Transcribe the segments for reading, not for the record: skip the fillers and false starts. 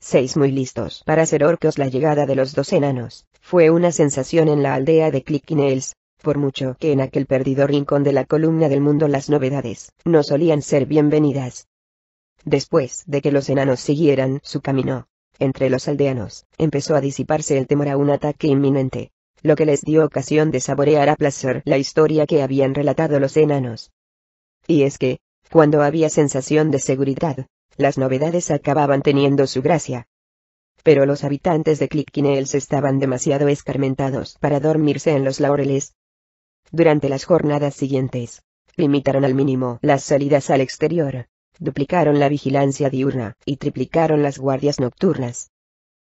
6 muy listos para ser orcos. La llegada de los dos enanos fue una sensación en la aldea de Clickinells, por mucho que en aquel perdido rincón de la columna del mundo las novedades no solían ser bienvenidas. Después de que los enanos siguieran su camino, entre los aldeanos empezó a disiparse el temor a un ataque inminente, lo que les dio ocasión de saborear a placer la historia que habían relatado los enanos. Y es que, cuando había sensación de seguridad, las novedades acababan teniendo su gracia. Pero los habitantes de Clickinells estaban demasiado escarmentados para dormirse en los laureles. Durante las jornadas siguientes, limitaron al mínimo las salidas al exterior, duplicaron la vigilancia diurna y triplicaron las guardias nocturnas.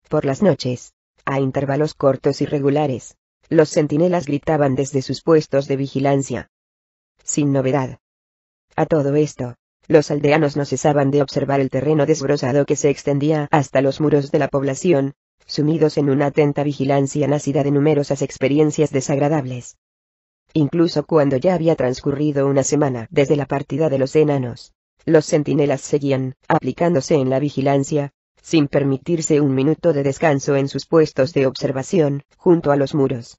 Por las noches, a intervalos cortos y regulares, los centinelas gritaban desde sus puestos de vigilancia. Sin novedad. A todo esto, los aldeanos no cesaban de observar el terreno desbrozado que se extendía hasta los muros de la población, sumidos en una atenta vigilancia nacida de numerosas experiencias desagradables. Incluso cuando ya había transcurrido una semana desde la partida de los enanos, los centinelas seguían aplicándose en la vigilancia, sin permitirse un minuto de descanso en sus puestos de observación, junto a los muros.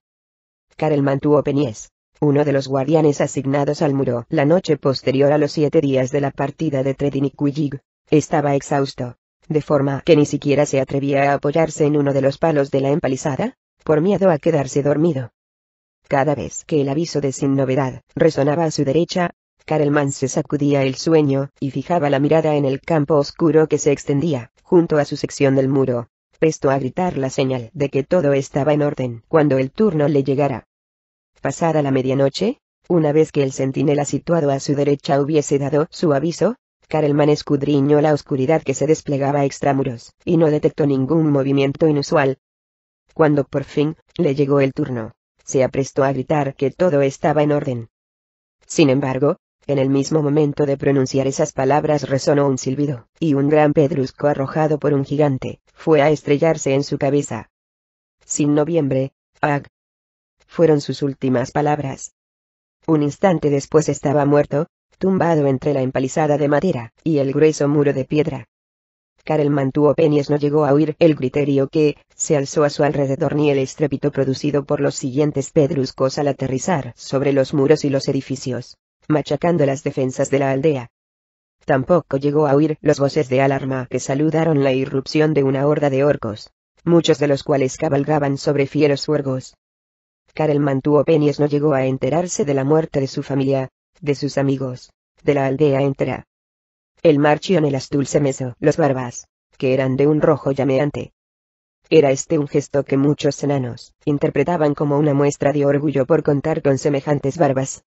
Karel mantuvo Penies, uno de los guardianes asignados al muro la noche posterior a los 7 días de la partida de Trediniquillig, estaba exhausto, de forma que ni siquiera se atrevía a apoyarse en uno de los palos de la empalizada, por miedo a quedarse dormido. Cada vez que el aviso de sin novedad resonaba a su derecha, Karelman se sacudía el sueño y fijaba la mirada en el campo oscuro que se extendía junto a su sección del muro, presto a gritar la señal de que todo estaba en orden cuando el turno le llegara. Pasada la medianoche, una vez que el centinela situado a su derecha hubiese dado su aviso, Karelman escudriñó la oscuridad que se desplegaba extramuros y no detectó ningún movimiento inusual. Cuando por fin le llegó el turno, se aprestó a gritar que todo estaba en orden. Sin embargo, en el mismo momento de pronunciar esas palabras resonó un silbido, y un gran pedrusco arrojado por un gigante fue a estrellarse en su cabeza. Sin noviembre, ag. Fueron sus últimas palabras. Un instante después estaba muerto, tumbado entre la empalizada de madera y el grueso muro de piedra. Karel mantuvo Penies no llegó a oír el griterío que se alzó a su alrededor ni el estrépito producido por los siguientes pedruscos al aterrizar sobre los muros y los edificios, machacando las defensas de la aldea. Tampoco llegó a oír los voces de alarma que saludaron la irrupción de una horda de orcos, muchos de los cuales cabalgaban sobre fieros suergos. Karel mantuvo Penies no llegó a enterarse de la muerte de su familia, de sus amigos, de la aldea entera. El Marchion el Astul se mesó los barbas, que eran de un rojo llameante. Era este un gesto que muchos enanos interpretaban como una muestra de orgullo por contar con semejantes barbas.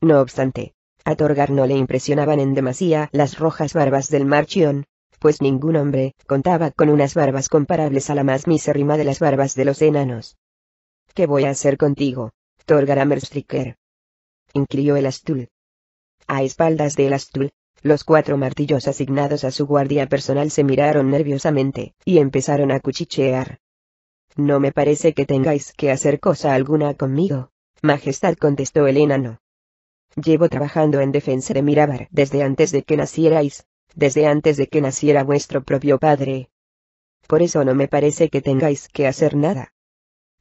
No obstante, a Torgar no le impresionaban en demasía las rojas barbas del Marchion, pues ningún hombre contaba con unas barbas comparables a la más misérrima de las barbas de los enanos. ¿Qué voy a hacer contigo, Torgar Amerstriker?, inquirió el Astul. A espaldas del Astul, los 4 martillos asignados a su guardia personal se miraron nerviosamente y empezaron a cuchichear. No me parece que tengáis que hacer cosa alguna conmigo, Majestad, contestó el enano. Llevo trabajando en defensa de Mirabar desde antes de que nacierais, desde antes de que naciera vuestro propio padre. Por eso no me parece que tengáis que hacer nada.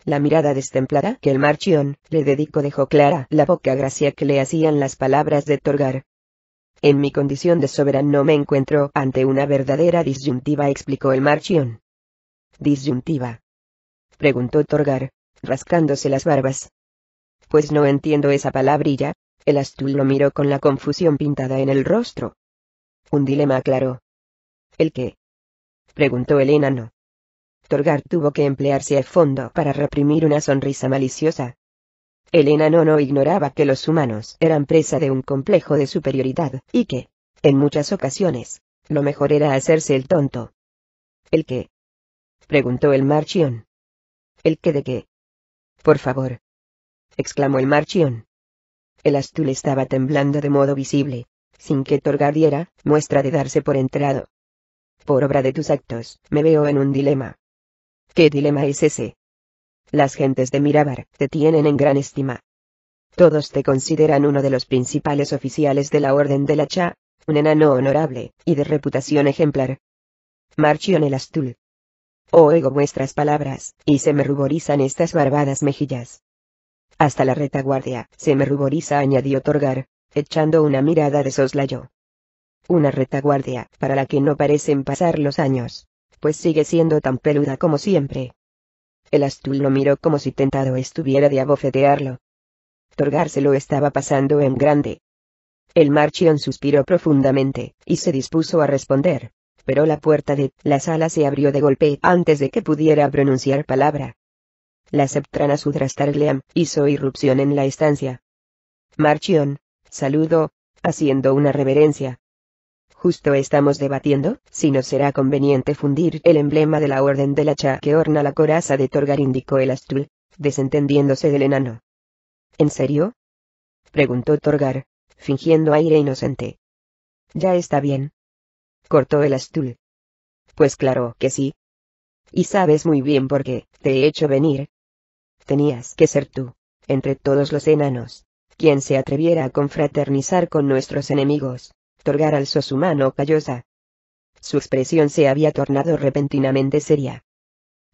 La mirada destemplada que el Marchion le dedicó dejó clara la poca gracia que le hacían las palabras de Torgar. En mi condición de soberano me encuentro ante una verdadera disyuntiva, explicó el Marchion. ¿Disyuntiva?, preguntó Torgar, rascándose las barbas. Pues no entiendo esa palabrilla. El Astul lo miró con la confusión pintada en el rostro. Un dilema, aclaró. ¿El qué?, preguntó el enano. Torgar tuvo que emplearse a fondo para reprimir una sonrisa maliciosa. El enano no ignoraba que los humanos eran presa de un complejo de superioridad, y que, en muchas ocasiones, lo mejor era hacerse el tonto. ¿El qué?, preguntó el Marchion. ¿El qué de qué? Por favor, exclamó el Marchion. El Astul estaba temblando de modo visible, sin que Torgar diera muestra de darse por enterado. Por obra de tus actos, me veo en un dilema. ¿Qué dilema es ese? Las gentes de Mirabar te tienen en gran estima. Todos te consideran uno de los principales oficiales de la Orden de la Cha, un enano honorable y de reputación ejemplar. Marchion el Astul. Oigo vuestras palabras, y se me ruborizan estas barbadas mejillas. Hasta la retaguardia, se me ruboriza, añadió Torgar, echando una mirada de soslayo. Una retaguardia, para la que no parecen pasar los años, pues sigue siendo tan peluda como siempre. El Astul lo miró como si tentado estuviera de abofetearlo. Torgar se lo estaba pasando en grande. El Marchion suspiró profundamente, y se dispuso a responder, pero la puerta de la sala se abrió de golpe antes de que pudiera pronunciar palabra. La Septrana Sudra Stargleam hizo irrupción en la estancia. Marchion, saludó, haciendo una reverencia. Justo estamos debatiendo si nos será conveniente fundir el emblema de la Orden del Hacha que orna la coraza de Torgar, indicó el Astul, desentendiéndose del enano. ¿En serio?, preguntó Torgar, fingiendo aire inocente. Ya está bien, cortó el Astul. Pues claro que sí. Y sabes muy bien por qué te he hecho venir. Tenías que ser tú, entre todos los enanos, quien se atreviera a confraternizar con nuestros enemigos. Torgar alzó su mano callosa. Su expresión se había tornado repentinamente seria.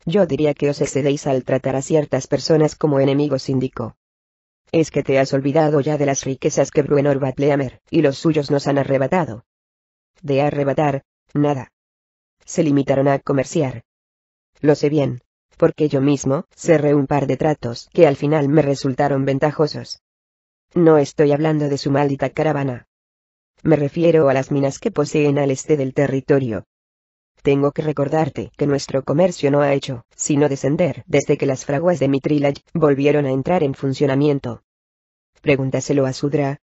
Yo diría que os excedéis al tratar a ciertas personas como enemigos, indicó. Es que te has olvidado ya de las riquezas que Bruenor Vatleamer y los suyos nos han arrebatado. De arrebatar, nada. Se limitaron a comerciar. Lo sé bien, porque yo mismo cerré un par de tratos que al final me resultaron ventajosos. No estoy hablando de su maldita caravana. Me refiero a las minas que poseen al este del territorio. Tengo que recordarte que nuestro comercio no ha hecho sino descender desde que las fraguas de Mitrilaj volvieron a entrar en funcionamiento. Pregúntaselo a Sudra.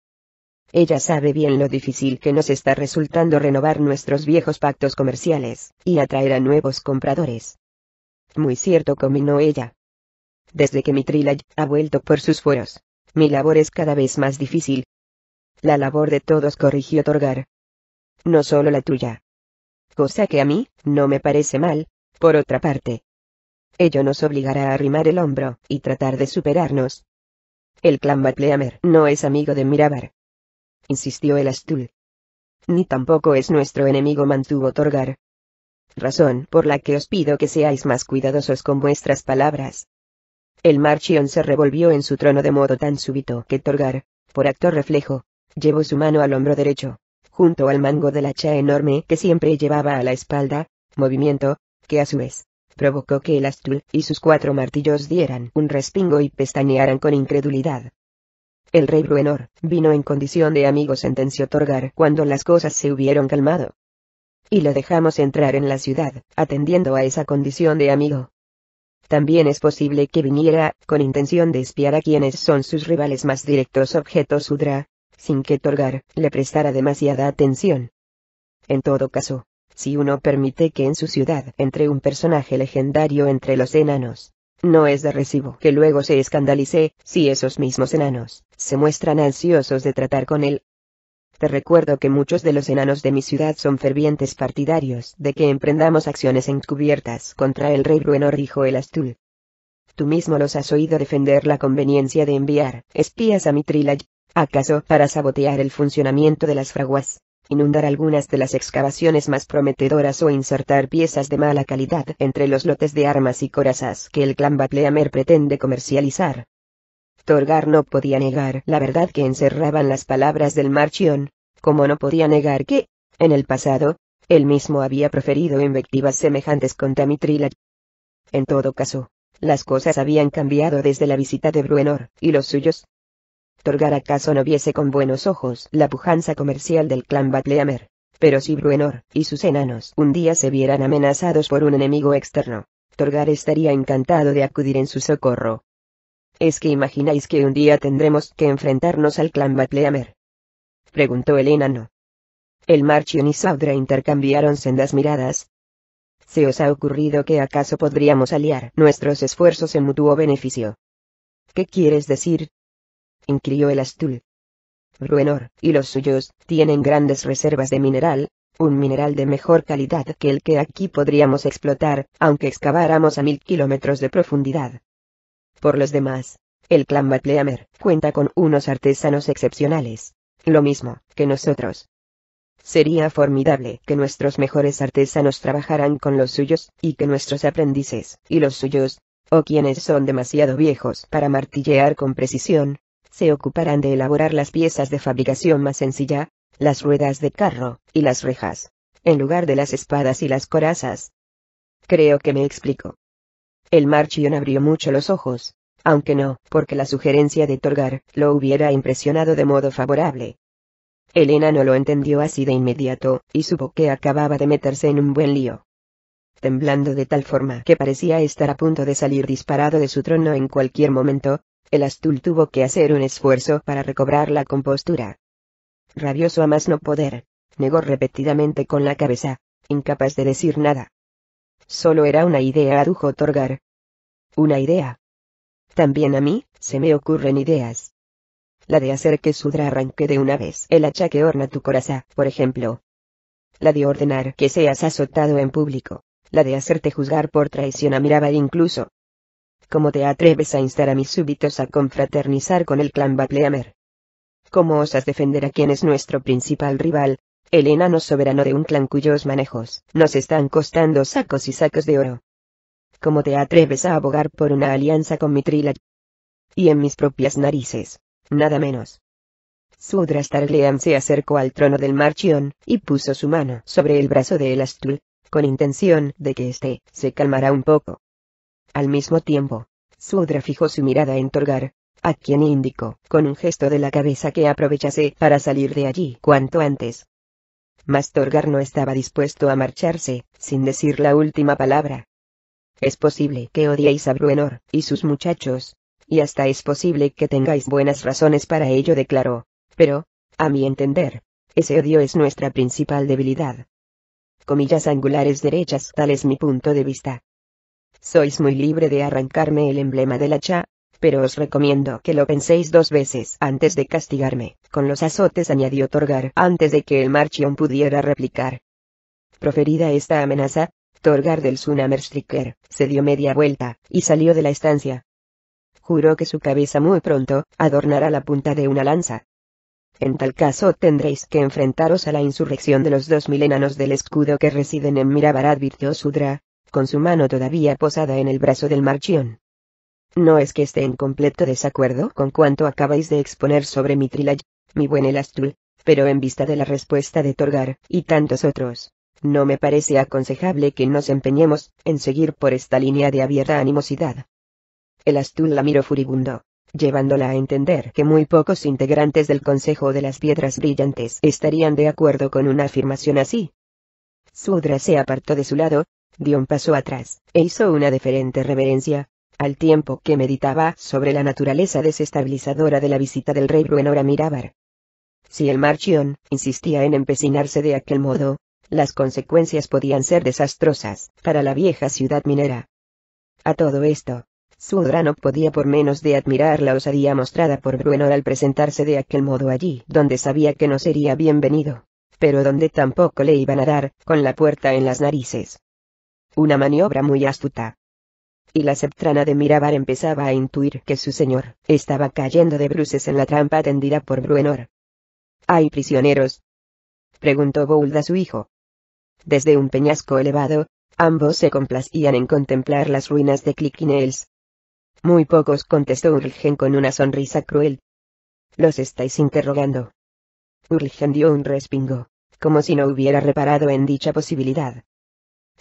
Ella sabe bien lo difícil que nos está resultando renovar nuestros viejos pactos comerciales y atraer a nuevos compradores. Muy cierto, combinó ella. Desde que Mitrilaj ha vuelto por sus fueros, mi labor es cada vez más difícil. La labor de todos, corrigió Torgar. No solo la tuya. Cosa que a mí no me parece mal, por otra parte. Ello nos obligará a arrimar el hombro y tratar de superarnos. El clan Vatleamer no es amigo de Mirabar, insistió el Astul. Ni tampoco es nuestro enemigo, mantuvo Torgar. Razón por la que os pido que seáis más cuidadosos con vuestras palabras. El Marchion se revolvió en su trono de modo tan súbito que Torgar, por acto reflejo, llevó su mano al hombro derecho, junto al mango del hacha enorme que siempre llevaba a la espalda, movimiento, que a su vez, provocó que el Astul y sus 4 martillos dieran un respingo y pestañearan con incredulidad. El rey Bruenor vino en condición de amigo, sentenció Torgar cuando las cosas se hubieron calmado. Y lo dejamos entrar en la ciudad, atendiendo a esa condición de amigo. También es posible que viniera con intención de espiar a quienes son sus rivales más directos, objetó Sudra, sin que Torgar le prestara demasiada atención. En todo caso, si uno permite que en su ciudad entre un personaje legendario entre los enanos, no es de recibo que luego se escandalice si esos mismos enanos se muestran ansiosos de tratar con él. Te recuerdo que muchos de los enanos de mi ciudad son fervientes partidarios de que emprendamos acciones encubiertas contra el rey Bruenor, dijo el Astul. Tú mismo los has oído defender la conveniencia de enviar espías a Mitrilaj, acaso para sabotear el funcionamiento de las fraguas, inundar algunas de las excavaciones más prometedoras o insertar piezas de mala calidad entre los lotes de armas y corazas que el clan Vatleamer pretende comercializar. Torgar no podía negar la verdad que encerraban las palabras del Marchion, como no podía negar que, en el pasado, él mismo había proferido invectivas semejantes contra Mitrilaj. En todo caso, las cosas habían cambiado desde la visita de Bruenor y los suyos. Torgar acaso no viese con buenos ojos la pujanza comercial del clan Vatleamer, pero si Bruenor y sus enanos un día se vieran amenazados por un enemigo externo, Torgar estaría encantado de acudir en su socorro. ¿Es que imagináis que un día tendremos que enfrentarnos al clan Vatleamer?, preguntó el enano. El Marchion y Sudra intercambiaron sendas miradas. ¿Se os ha ocurrido que acaso podríamos aliar nuestros esfuerzos en mutuo beneficio? ¿Qué quieres decir?, inquirió el Astul. Bruenor y los suyos tienen grandes reservas de mineral, un mineral de mejor calidad que el que aquí podríamos explotar, aunque excaváramos a 1000 kilómetros de profundidad. Por los demás, el clan Vatleamer cuenta con unos artesanos excepcionales, lo mismo que nosotros. Sería formidable que nuestros mejores artesanos trabajaran con los suyos, y que nuestros aprendices, y los suyos, o quienes son demasiado viejos para martillear con precisión, se ocuparán de elaborar las piezas de fabricación más sencilla, las ruedas de carro, y las rejas, en lugar de las espadas y las corazas. Creo que me explico. El Marchion abrió mucho los ojos, aunque no, porque la sugerencia de Torgar lo hubiera impresionado de modo favorable. Helena no lo entendió así de inmediato, y supo que acababa de meterse en un buen lío. Temblando de tal forma que parecía estar a punto de salir disparado de su trono en cualquier momento, el Astul tuvo que hacer un esfuerzo para recobrar la compostura. Rabioso a más no poder, negó repetidamente con la cabeza, incapaz de decir nada. Solo era una idea, adujo Torgar. ¿Una idea? También a mí, se me ocurren ideas. La de hacer que Sudra arranque de una vez el hacha que orna tu coraza, por ejemplo. La de ordenar que seas azotado en público. La de hacerte juzgar por traición a Mirabar incluso. ¿Cómo te atreves a instar a mis súbditos a confraternizar con el clan Bapleamer? ¿Cómo osas defender a quien es nuestro principal rival, el enano soberano de un clan cuyos manejos nos están costando sacos y sacos de oro? ¿Cómo te atreves a abogar por una alianza con Mithril? Y en mis propias narices, nada menos. Sudra Stargleam se acercó al trono del Marchion, y puso su mano sobre el brazo de El Astul, con intención de que éste se calmara un poco. Al mismo tiempo, Sudra fijó su mirada en Torgar, a quien indicó, con un gesto de la cabeza, que aprovechase para salir de allí cuanto antes. Mas Torgar no estaba dispuesto a marcharse, sin decir la última palabra. Es posible que odiéis a Bruenor y sus muchachos, y hasta es posible que tengáis buenas razones para ello, declaró, pero, a mi entender, ese odio es nuestra principal debilidad. Comillas angulares derechas, tal es mi punto de vista. Sois muy libre de arrancarme el emblema del hacha, pero os recomiendo que lo penséis 2 veces antes de castigarme con los azotes, añadió Torgar antes de que el Marchion pudiera replicar. Proferida esta amenaza, Torgar del Sunamerstriker se dio media vuelta y salió de la estancia. Juró que su cabeza muy pronto adornará la punta de una lanza. En tal caso tendréis que enfrentaros a la insurrección de los 2000 enanos del escudo que residen en Mirabar, advirtió Sudra, con su mano todavía posada en el brazo del Marchion. No es que esté en completo desacuerdo con cuanto acabáis de exponer sobre Mithril, mi buen El Astul, pero en vista de la respuesta de Torgar y tantos otros, no me parece aconsejable que nos empeñemos en seguir por esta línea de abierta animosidad. El Astul la miró furibundo, llevándola a entender que muy pocos integrantes del Consejo de las Piedras Brillantes estarían de acuerdo con una afirmación así. Sudra se apartó de su lado, dio un paso atrás, e hizo una deferente reverencia, al tiempo que meditaba sobre la naturaleza desestabilizadora de la visita del rey Bruenor a Mirabar. Si el Marchion insistía en empecinarse de aquel modo, las consecuencias podían ser desastrosas para la vieja ciudad minera. A todo esto, Sudra no podía por menos de admirar la osadía mostrada por Bruenor al presentarse de aquel modo allí donde sabía que no sería bienvenido, pero donde tampoco le iban a dar con la puerta en las narices. Una maniobra muy astuta. Y la septrana de Mirabar empezaba a intuir que su señor estaba cayendo de bruces en la trampa tendida por Bruenor. ¿Hay prisioneros?, preguntó Bould a su hijo. Desde un peñasco elevado, ambos se complacían en contemplar las ruinas de Clickinells. Muy pocos, contestó Urlgen con una sonrisa cruel. ¿Los estáis interrogando? Urlgen dio un respingo, como si no hubiera reparado en dicha posibilidad.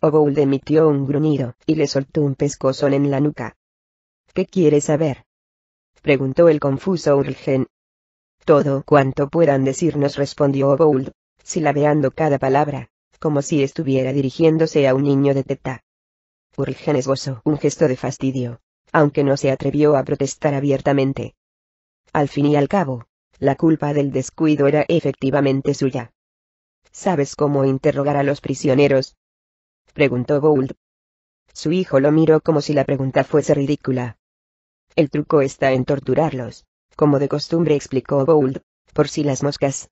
Obould emitió un gruñido, y le soltó un pescozón en la nuca. ¿Qué quiere saber?, preguntó el confuso Urlgen. Todo cuanto puedan decirnos, respondió Obould, silabeando cada palabra, como si estuviera dirigiéndose a un niño de teta. Urlgen esbozó un gesto de fastidio, aunque no se atrevió a protestar abiertamente. Al fin y al cabo, la culpa del descuido era efectivamente suya. ¿Sabes cómo interrogar a los prisioneros?, preguntó Bould. Su hijo lo miró como si la pregunta fuese ridícula. El truco está en torturarlos, como de costumbre, explicó Bould, por si las moscas.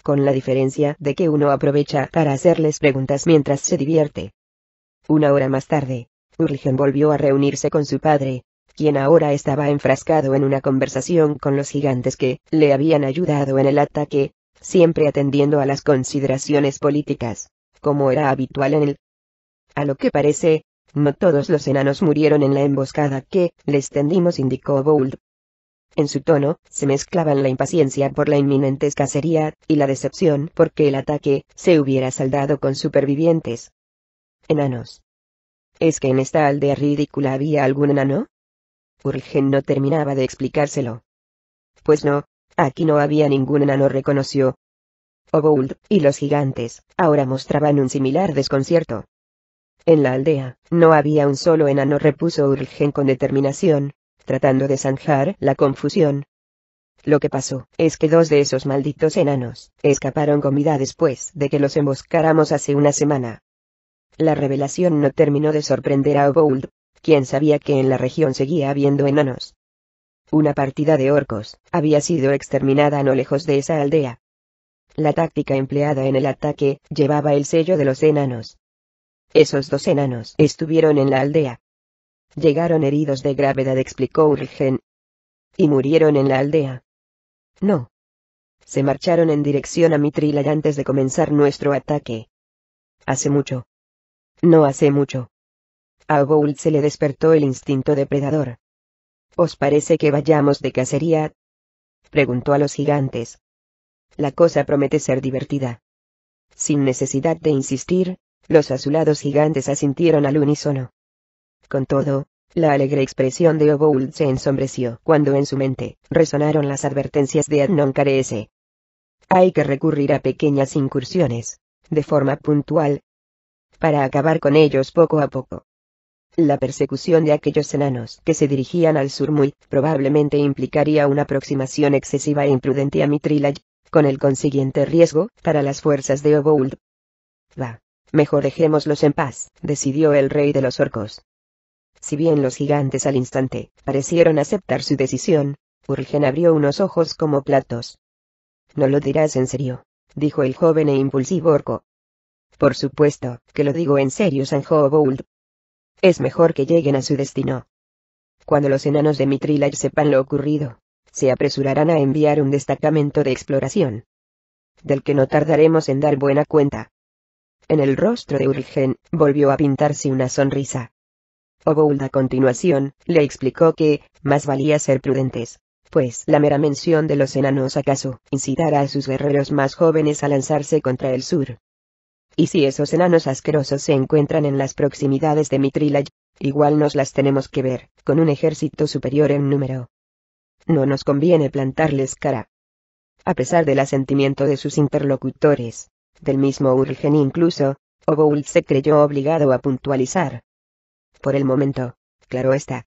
Con la diferencia de que uno aprovecha para hacerles preguntas mientras se divierte. 1 hora más tarde, Urlgen volvió a reunirse con su padre, quien ahora estaba enfrascado en una conversación con los gigantes que le habían ayudado en el ataque, siempre atendiendo a las consideraciones políticas, como era habitual en él. A lo que parece, no todos los enanos murieron en la emboscada que les tendimos, indicó Bould. En su tono, se mezclaban la impaciencia por la inminente cacería, y la decepción porque el ataque se hubiera saldado con supervivientes. Enanos. ¿Es que en esta aldea ridícula había algún enano? Urgen no terminaba de explicárselo. Pues no, aquí no había ningún enano, reconoció Obould, y los gigantes ahora mostraban un similar desconcierto. En la aldea no había un solo enano, repuso Urgen con determinación, tratando de zanjar la confusión. Lo que pasó es que 2 de esos malditos enanos escaparon con vida después de que los emboscáramos hace una semana. La revelación no terminó de sorprender a Obould, quien sabía que en la región seguía habiendo enanos. Una partida de orcos había sido exterminada no lejos de esa aldea. La táctica empleada en el ataque llevaba el sello de los enanos. Esos 2 enanos estuvieron en la aldea. Llegaron heridos de gravedad, explicó Urgen. ¿Y murieron en la aldea? No. Se marcharon en dirección a Mithril antes de comenzar nuestro ataque. ¿Hace mucho? No hace mucho. A Obould se le despertó el instinto depredador. ¿Os parece que vayamos de cacería?, preguntó a los gigantes. La cosa promete ser divertida. Sin necesidad de insistir, los azulados gigantes asintieron al unísono. Con todo, la alegre expresión de Obould se ensombreció cuando en su mente resonaron las advertencias de Adnon Carece. Hay que recurrir a pequeñas incursiones, de forma puntual, para acabar con ellos poco a poco. La persecución de aquellos enanos que se dirigían al sur muy probablemente implicaría una aproximación excesiva e imprudente a Mithril, con el consiguiente riesgo para las fuerzas de Obould. Va, mejor dejémoslos en paz, decidió el rey de los orcos. Si bien los gigantes al instante parecieron aceptar su decisión, Urgen abrió unos ojos como platos. «¿No lo dirás en serio?», dijo el joven e impulsivo orco. «Por supuesto que lo digo en serio», zanjó Obould. «Es mejor que lleguen a su destino. Cuando los enanos de Mithril sepan lo ocurrido, se apresurarán a enviar un destacamento de exploración, del que no tardaremos en dar buena cuenta». En el rostro de Urgen volvió a pintarse una sonrisa. Obould a continuación le explicó que más valía ser prudentes, pues la mera mención de los enanos acaso incitará a sus guerreros más jóvenes a lanzarse contra el sur. Y si esos enanos asquerosos se encuentran en las proximidades de Mithril, igual nos las tenemos que ver, con un ejército superior en número. No nos conviene plantarles cara. A pesar del asentimiento de sus interlocutores, del mismo Urgen incluso, Obould se creyó obligado a puntualizar. Por el momento, claro está,